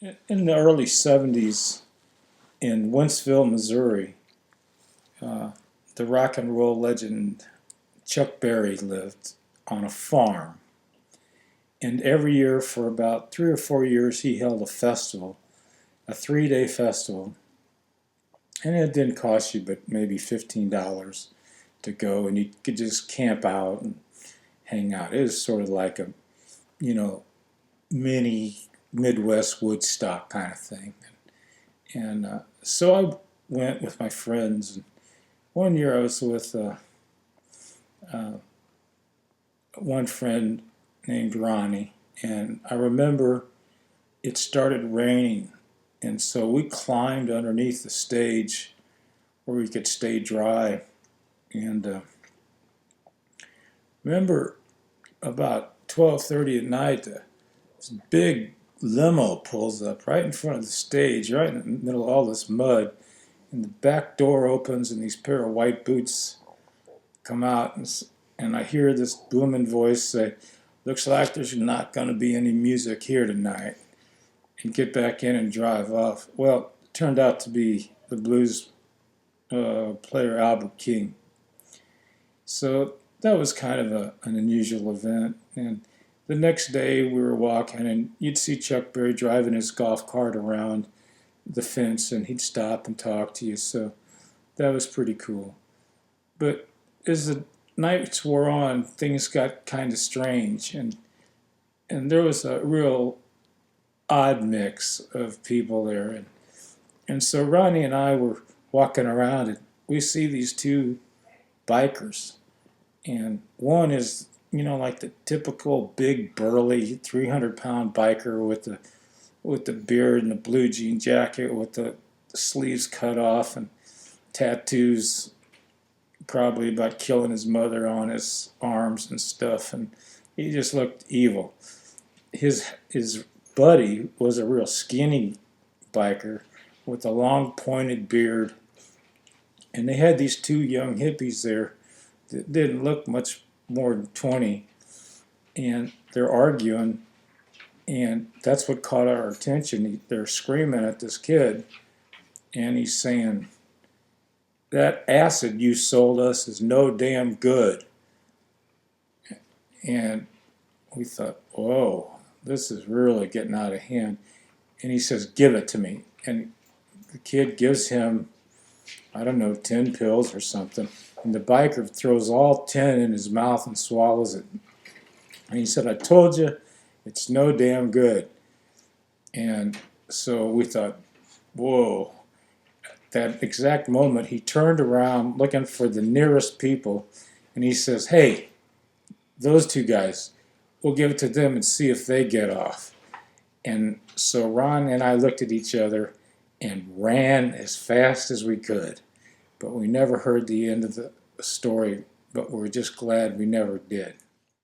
In the early 70s in Wentzville, Missouri, uh, the rock and roll legend Chuck Berry lived on a farm. And every year for about 3 or 4 years, he held a festival, a 3 day festival. And it didn't cost you but maybe $15 to go, and you could just camp out and hang out. It was sort of like a, you know, mini Midwest Woodstock kind of thing. And so I went with my friends. And one year I was with uh, one friend named Ronnie, and I remember it started raining, and so we climbed underneath the stage where we could stay dry. And remember about 12:30 at night, this big limo pulls up right in front of the stage, right in the middle of all this mud, and the back door opens, and these pair of white boots come out, and I hear this booming voice say, "Looks like there's not going to be any music here tonight," and get back in and drive off. Well, it turned out to be the blues player Albert King. So that was kind of an unusual event. And the next day we were walking, and you'd see Chuck Berry driving his golf cart around the fence, and he'd stop and talk to you. So that was pretty cool. But as the nights wore on, things got kind of strange, and there was a real odd mix of people there. And so Ronnie and I were walking around, and we see these two bikers. And one is, like the typical big burly 300-pound biker with the beard and the blue jean jacket with the sleeves cut off and tattoos, probably about killing his mother on his arms and stuff. And he just looked evil. His buddy was a real skinny biker with a long pointed beard, and they had these two young hippies there that didn't look much more than 20, and they're arguing, and that's what caught our attention. They're screaming at this kid, and he's saying, "That acid you sold us is no damn good." And we thought, whoa, this is really getting out of hand. And he says, "Give it to me." And the kid gives him, I don't know, 10 pills or something. And the biker throws all 10 in his mouth and swallows it. And he said, "I told you, it's no damn good." And so we thought, whoa. That exact moment, he turned around looking for the nearest people, and he says, "Hey, those two guys, we'll give it to them and see if they get off." And so Ron and I looked at each other and ran as fast as we could. But we never heard the end of the story, but we're just glad we never did.